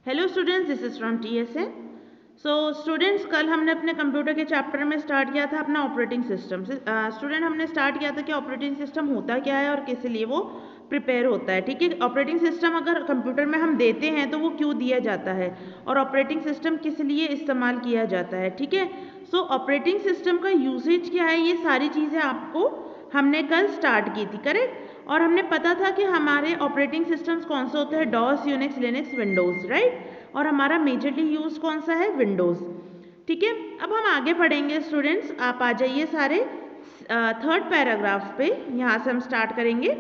Hello students, this is from TSA। So students, कल हमने अपने कंप्यूटर के चैप्टर में स्टार्ट किया था अपना ऑपरेटिंग सिस्टम से। स्टूडेंट, हमने स्टार्ट किया था कि ऑपरेटिंग सिस्टम होता क्या है और किस लिए वो प्रिपेयर होता है। ठीक है, ऑपरेटिंग सिस्टम अगर कंप्यूटर में हम देते हैं तो वो क्यों दिया जाता है और ऑपरेटिंग सिस्टम किस लिए इस्तेमाल किया जाता है। ठीक है, सो ऑपरेटिंग सिस्टम का यूसेज क्या है, ये सारी चीज़ें आपको हमने कल स्टार्ट की थी, करेक्ट। और हमने पता था कि हमारे ऑपरेटिंग सिस्टम्स कौन से होते हैं, DOS, Unix, Linux, Windows, right. और हमारा मेजरली यूज कौन सा है, विंडोज़। ठीक है, अब हम आगे पढ़ेंगे स्टूडेंट्स। आप आ जाइए सारे थर्ड पैराग्राफ पे, यहाँ से हम स्टार्ट करेंगे।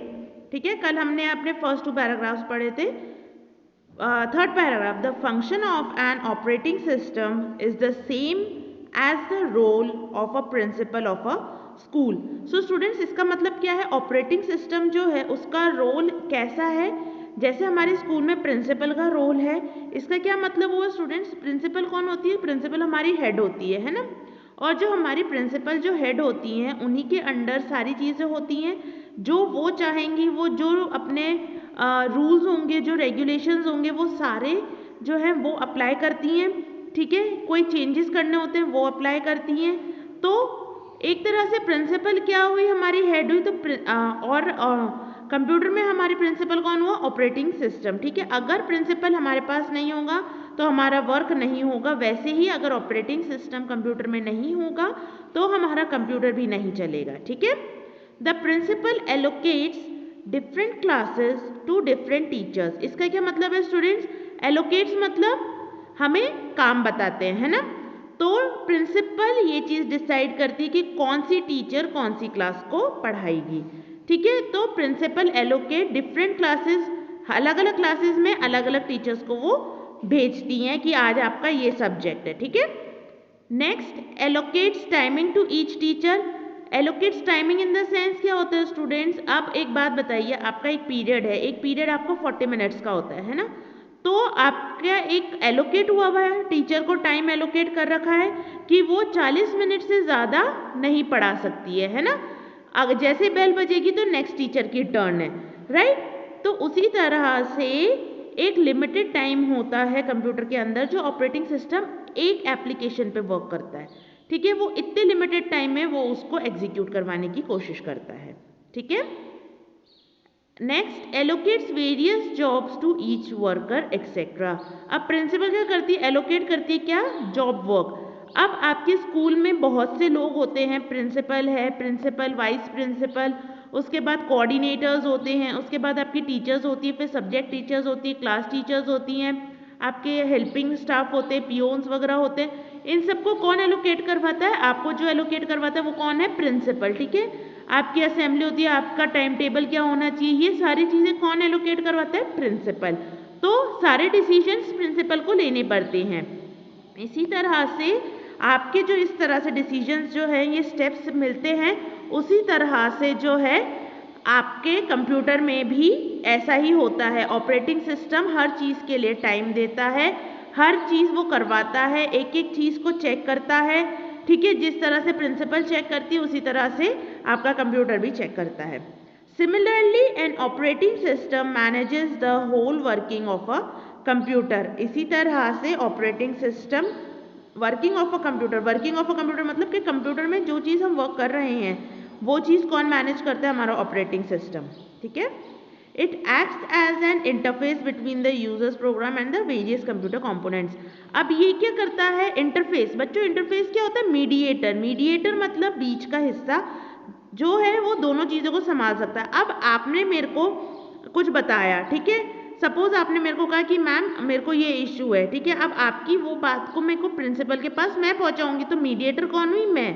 ठीक है, कल हमने अपने फर्स्ट 2 पैराग्राफ्स पढ़े थे। Third paragraph, the function of an operating system is the same as the role of a principal of a school. So students, इसका मतलब क्या है, ऑपरेटिंग सिस्टम जो है उसका रोल कैसा है, जैसे हमारे स्कूल में प्रिंसिपल का रोल है। इसका क्या मतलब हुआ स्टूडेंट्स, प्रिंसिपल कौन होती है, प्रिंसिपल हमारी हेड होती है ना। और जो हमारी प्रिंसिपल जो हेड होती हैं उन्हीं के अंडर सारी चीज़ें होती हैं। जो वो चाहेंगी, वो जो अपने रूल्स होंगे, जो रेगुलेशंस होंगे, वो सारे जो हैं वो अप्लाई करती हैं। ठीक है, कोई चेंजेस करने होते हैं वो अप्लाई करती हैं। तो एक तरह से प्रिंसिपल क्या हुई, हमारी हेड हुई। तो कंप्यूटर में हमारी प्रिंसिपल कौन हुआ, ऑपरेटिंग सिस्टम। ठीक है, अगर प्रिंसिपल हमारे पास नहीं होगा तो हमारा वर्क नहीं होगा। वैसे ही अगर ऑपरेटिंग सिस्टम कंप्यूटर में नहीं होगा तो हमारा कंप्यूटर भी नहीं चलेगा। ठीक है, the principal allocates different classes to different teachers. इसका क्या मतलब है स्टूडेंट्स, एलोकेट्स मतलब हमें काम बताते हैं, है ना। तो प्रिंसिपल ये चीज़ डिसाइड करती है कि कौन सी टीचर कौन सी क्लास को पढ़ाएगी। ठीक है, तो प्रिंसिपल एलोकेट डिफरेंट क्लासेस, अलग अलग क्लासेस में अलग अलग टीचर्स को वो भेजती हैं कि आज आपका ये सब्जेक्ट है। ठीक है, next, allocates timing to each teacher. Allocates timing in the sense क्या होता है स्टूडेंट्स, आप एक बात बताइए, आपका एक पीरियड है, एक पीरियड आपका 40 मिनट्स का होता है ना। तो आपका एक एलोकेट हुआ है, टीचर को टाइम एलोकेट कर रखा है कि वो 40 मिनट से ज़्यादा नहीं पढ़ा सकती है ना। अगर जैसे बेल बजेगी तो नेक्स्ट टीचर की टर्न है, राइट। तो उसी तरह से एक लिमिटेड टाइम होता है कंप्यूटर के अंदर जो ऑपरेटिंग सिस्टम एक एप्लीकेशन पे वर्क करता है। ठीक है, वो इतने लिमिटेड टाइम में वो उसको एग्जीक्यूट करवाने की कोशिश करता है। ठीक है, next, allocates various jobs to each worker etcetera. अब प्रिंसिपल क्या करती है, एलोकेट करती है क्या, जॉब वर्क। अब आपके स्कूल में बहुत से लोग होते हैं, प्रिंसिपल है, प्रिंसिपल, वाइस प्रिंसिपल, उसके बाद कोऑर्डिनेटर्स होते हैं, उसके बाद आपकी टीचर्स होती है, फिर सब्जेक्ट टीचर्स होती है, क्लास टीचर्स होती हैं, आपके हेल्पिंग स्टाफ होते हैं, पियोन्स वगैरह होते हैं। इन सबको कौन एलोकेट करवाता है, आपको जो एलोकेट करवाता है वो कौन है, प्रिंसिपल। ठीक है, आपकी असेंबली होती है, आपका टाइम टेबल क्या होना चाहिए, ये सारी चीज़ें कौन एलोकेट करवाता है, प्रिंसिपल। तो सारे डिसीजंस प्रिंसिपल को लेने पड़ते हैं। इसी तरह से आपके जो इस तरह से डिसीजंस जो है, ये स्टेप्स मिलते हैं, उसी तरह से जो है आपके कंप्यूटर में भी ऐसा ही होता है। ऑपरेटिंग सिस्टम हर चीज़ के लिए टाइम देता है, हर चीज़ वो करवाता है, एक एक चीज़ को चेक करता है। ठीक है, जिस तरह से प्रिंसिपल चेक करती है उसी तरह से आपका कंप्यूटर भी चेक करता है। Similarly an operating system manages the whole working of a computer. इसी तरह से operating system working of a computer, working of a computer मतलब कि कंप्यूटर में जो चीज़ हम वर्क कर रहे हैं वो चीज़ कौन मैनेज करता है, हमारा ऑपरेटिंग सिस्टम। ठीक है, it acts as an interface between the users program and the various computer components. अब ये क्या करता है, इंटरफेस। बच्चों, इंटरफेस क्या होता है, मीडिएटर। मीडिएटर मतलब बीच का हिस्सा जो है वो दोनों चीज़ों को संभाल सकता है। अब आपने मेरे को कुछ बताया, ठीक है, सपोज आपने मेरे को कहा कि मैम मेरे को ये इशू है। ठीक है, अब आपकी वो बात को मेरे को प्रिंसिपल के पास मैं पहुंचाऊंगी, तो मीडिएटर कौन हुई, मैं।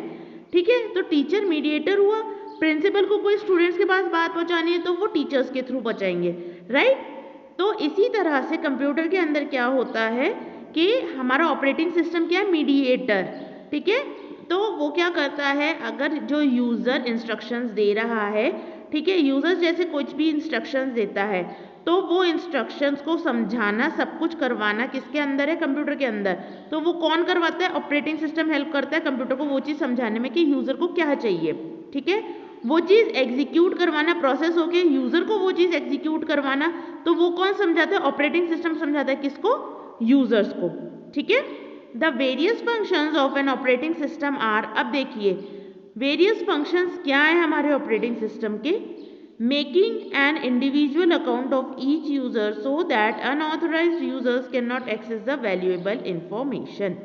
ठीक है, तो टीचर मीडिएटर हुआ, प्रिंसिपल को कोई स्टूडेंट्स के पास बात पहुंचानी है तो वो टीचर्स के थ्रू पहुंचाएंगे, राइट। तो इसी तरह से कंप्यूटर के अंदर क्या होता है कि हमारा ऑपरेटिंग सिस्टम क्या है, मीडिएटर। ठीक है, तो वो क्या करता है, अगर जो यूज़र इंस्ट्रक्शंस दे रहा है, ठीक है, यूज़र जैसे कुछ भी इंस्ट्रक्शंस देता है तो वो इंस्ट्रक्शंस को समझाना, सब कुछ करवाना किसके अंदर है, कंप्यूटर के अंदर। तो वो कौन करवाता है, ऑपरेटिंग सिस्टम हेल्प करता है कंप्यूटर को वो चीज़ समझाने में कि यूज़र को क्या चाहिए। ठीक है, वो चीज़ एग्जीक्यूट करवाना, प्रोसेस होके यूज़र को वो चीज़ एग्जीक्यूट करवाना, तो वो कौन समझाता है, ऑपरेटिंग सिस्टम समझाता है, किसको, यूजर्स को, ठीक है। The various functions of an operating system are, अब देखिए वेरियस फंक्शंस क्या है हमारे ऑपरेटिंग सिस्टम के, making an individual account of each user so that unauthorized users can not access the valuable information.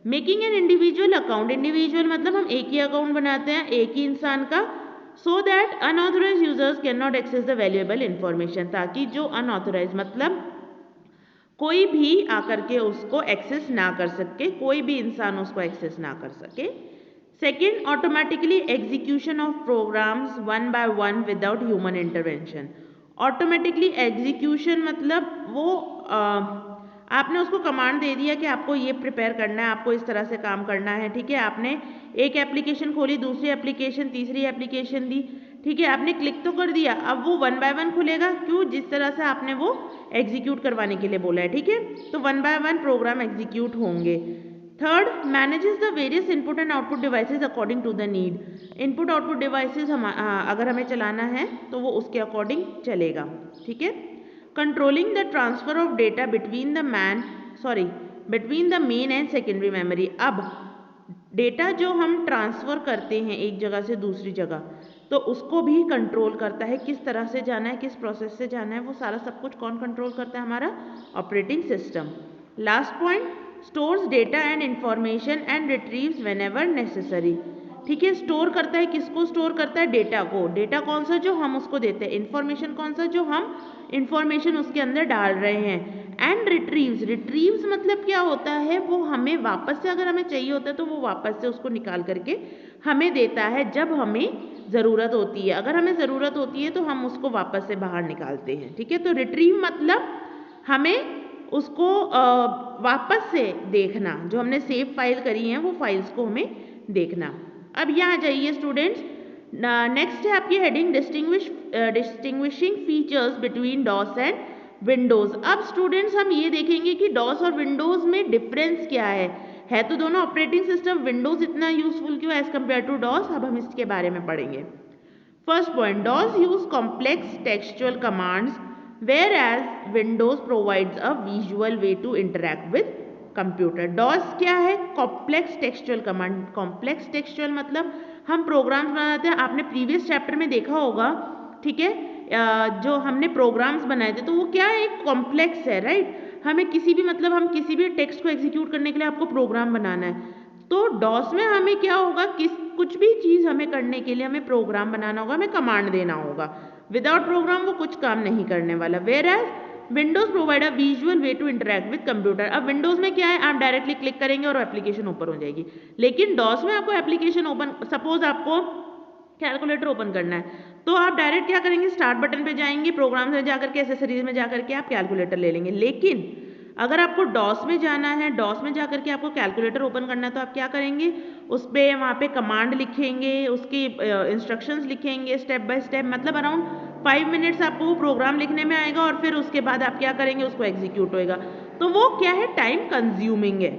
Making an individual account, individual मतलब हम एक ही account बनाते हैं एक ही इंसान का, so that unauthorized users can not access the valuable information, ताकि जो अनऑथराइज मतलब कोई भी आकर के उसको एक्सेस ना कर सके, कोई भी इंसान उसको एक्सेस ना कर सके। Second, automatically execution of programs one by one without human intervention. Automatically execution मतलब वो आपने उसको कमांड दे दिया कि आपको ये प्रिपेयर करना है, आपको इस तरह से काम करना है, ठीक है। आपने एक एप्लीकेशन खोली, दूसरी एप्लीकेशन, तीसरी एप्लीकेशन दी, ठीक है। आपने क्लिक तो कर दिया, अब वो वन बाय वन खुलेगा, क्यों, जिस तरह से आपने वो एग्जीक्यूट करवाने के लिए बोला है, ठीक है। तो one by one program execute होंगे। Third, manages the various input and output devices according to the need. Input output devices अगर हमें चलाना है तो वो उसके अकॉर्डिंग चलेगा, ठीक है। Controlling the transfer of data between the main and secondary memory. अब डेटा जो हम ट्रांसफर करते हैं एक जगह से दूसरी जगह, तो उसको भी कंट्रोल करता है, किस तरह से जाना है, किस प्रोसेस से जाना है, वो सारा सब कुछ कौन कंट्रोल करता है, हमारा operating system. Last point, stores data and information and retrieves whenever necessary, ठीक है। स्टोर करता है, किसको स्टोर करता है, डेटा को। डेटा कौन सा, जो हम उसको देते हैं। इंफॉर्मेशन कौन सा, जो हम इंफॉर्मेशन उसके अंदर डाल रहे हैं। एंड रिट्रीव्स मतलब क्या होता है, वो हमें वापस से, अगर हमें चाहिए होता है तो वो वापस से उसको निकाल करके हमें देता है जब हमें ज़रूरत होती है। अगर हमें ज़रूरत होती है तो हम उसको वापस से बाहर निकालते हैं, ठीक है। तो रिट्रीव मतलब हमें उसको वापस से देखना, जो हमने सेव फाइल करी हैं वो फाइल्स को हमें देखना। अब यहाँ जाइए स्टूडेंट्स, नेक्स्ट है आपकी heading distinguishing features between DOS and Windows. अब स्टूडेंट्स हम ये देखेंगे कि डॉस और विंडोज में डिफरेंस क्या है तो दोनों ऑपरेटिंग सिस्टम। विंडोज इतना यूजफुल क्यों एज कम्पेयर टू डॉस, अब हम इसके बारे में पढ़ेंगे। First point, DOS use complex textual commands whereas Windows provides a visual way to interact with computer। DOS क्या है, complex textual command. Complex textual मतलब हम प्रोग्राम्स बनाते हैं, आपने प्रीवियस चैप्टर में देखा होगा, ठीक है। जो हमने प्रोग्राम्स बनाए थे तो वो क्या है, एक कॉम्प्लेक्स है, राइट। हमें किसी भी मतलब हम किसी भी टेक्स्ट को एग्जीक्यूट करने के लिए आपको प्रोग्राम बनाना है, तो डॉस में हमें क्या होगा, कुछ भी चीज़ हमें करने के लिए हमें प्रोग्राम बनाना होगा, हमें कमांड देना होगा। विदाउट प्रोग्राम वो कुछ काम नहीं करने वाला। Whereas Windows provide a visual way to interact with computer. अब विंडोज में क्या है, आप डायरेक्टली क्लिक करेंगे और एप्लीकेशन ओपन हो जाएगी, लेकिन डॉस में आपको एप्लीकेशन ओपन, सपोज आपको कैलकुलेटर ओपन करना है तो आप डायरेक्ट क्या करेंगे, स्टार्ट बटन पे जाएंगे, प्रोग्राम में जाकर के एसेसरीज में जाकर के आप कैलकुलेटर ले लेंगे। लेकिन अगर आपको डॉस में जाना है, डॉस में जाकर के आपको कैलकुलेटर ओपन करना है, तो आप क्या करेंगे, उस पर वहाँ पे कमांड लिखेंगे, उसकी इंस्ट्रक्शंस लिखेंगे स्टेप बाय स्टेप, मतलब अराउंड 5 मिनट्स आपको वो प्रोग्राम लिखने में आएगा और फिर उसके बाद आप क्या करेंगे, उसको एग्जीक्यूट होएगा। तो वो क्या है, टाइम कंज्यूमिंग है।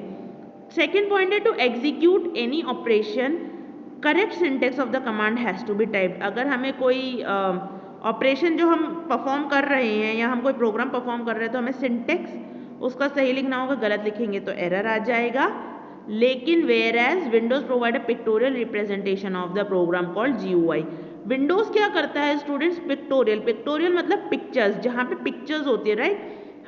सेकेंड पॉइंट है, to execute any operation correct syntax of the command has to be typed. अगर हमें कोई ऑपरेशन जो हम परफॉर्म कर रहे हैं या हम कोई प्रोग्राम परफॉर्म कर रहे हैं तो हमें सिंटेक्स उसका सही लिखना होगा, गलत लिखेंगे तो एरर आ जाएगा। लेकिन whereas Windows provide a pictorial representation of the program called GUI। Windows क्या करता है स्टूडेंट्स, पिक्टोरियल मतलब पिक्चर्स, जहाँ पे पिक्चर्स होती है, राइट।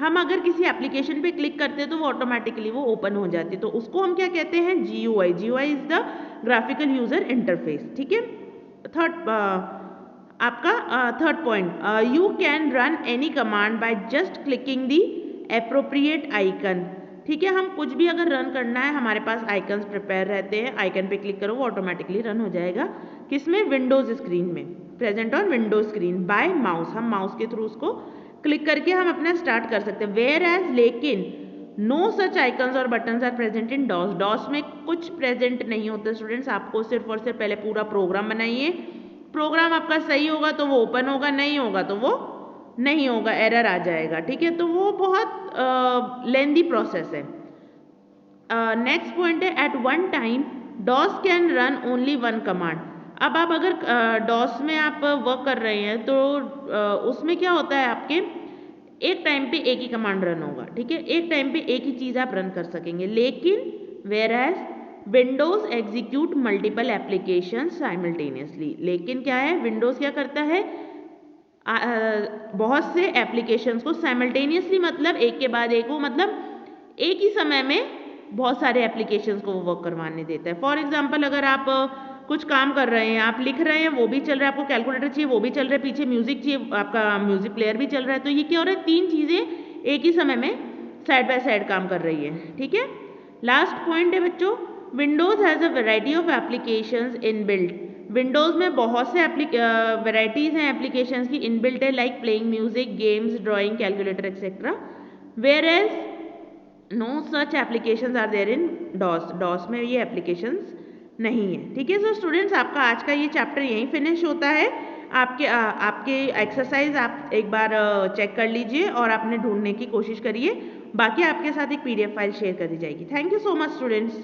हम अगर किसी एप्लीकेशन पे क्लिक करते हैं तो वो ऑटोमेटिकली वो ओपन हो जाती है, तो उसको हम क्या कहते हैं, GUI। GUI is the graphical user interface, ठीक है। Third point, you can run any command by just clicking the appropriate icon, ठीक है। हम कुछ भी अगर रन करना है, हमारे पास आइकन्स प्रिपेयर रहते हैं, आइकन पे क्लिक करो वो ऑटोमेटिकली रन हो जाएगा। किसमें, विंडोज स्क्रीन में, present on Windows screen by mouse. हम माउस के थ्रू उसको क्लिक करके हम अपना स्टार्ट कर सकते हैं। वेयर एज लेकिन नो सच आइकन्स और buttons are present in DOS. DOS में कुछ प्रेजेंट नहीं होता स्टूडेंट्स। आपको सिर्फ और सिर्फ पहले पूरा प्रोग्राम बनाइए, प्रोग्राम आपका सही होगा तो वो ओपन होगा, नहीं होगा तो वो नहीं होगा, एरर आ जाएगा, ठीक है। तो वो बहुत लेंदी प्रोसेस है। नेक्स्ट पॉइंट है, at one time DOS can run only one command. अब आप अगर डॉस में आप वर्क कर रहे हैं तो उसमें क्या होता है, आपके एक टाइम पे एक ही कमांड रन होगा, ठीक है, एक टाइम पे एक ही चीज़ आप रन कर सकेंगे। लेकिन whereas Windows execute multiple application simultaneously, लेकिन क्या है, विंडोज क्या करता है, बहुत से एप्लीकेशंस को साइमल्टेनियसली, मतलब एक के बाद एक, वो मतलब एक ही समय में बहुत सारे एप्लीकेशंस को वो वर्क करवाने देता है। फॉर एग्जांपल, अगर आप कुछ काम कर रहे हैं, आप लिख रहे हैं, वो भी चल रहा है, आपको कैलकुलेटर चाहिए वो भी चल रहा है, पीछे म्यूजिक चाहिए, आपका म्यूजिक प्लेयर भी चल रहा है, तो ये क्या हो रहा है, तीन चीज़ें एक ही समय में साइड बाय साइड काम कर रही है, ठीक है। लास्ट पॉइंट है बच्चों, Windows has a variety of applications inbuilt. Windows में बहुत से वेराइटीज़ हैं एप्लीकेशंस की, इनबिल्ट है, like playing music, games, drawing, calculator etcetera. Whereas no such applications are there in DOS. DOS में ये एप्लीकेशंस नहीं है, ठीक है। सो स्टूडेंट्स, आपका आज का ये चैप्टर यहीं फिनिश होता है। आपके एक्सरसाइज आप एक बार चेक कर लीजिए और आपने ढूंढने की कोशिश करिए, बाकी आपके साथ एक PDF फाइल शेयर कर दी जाएगी। Thank you so much students.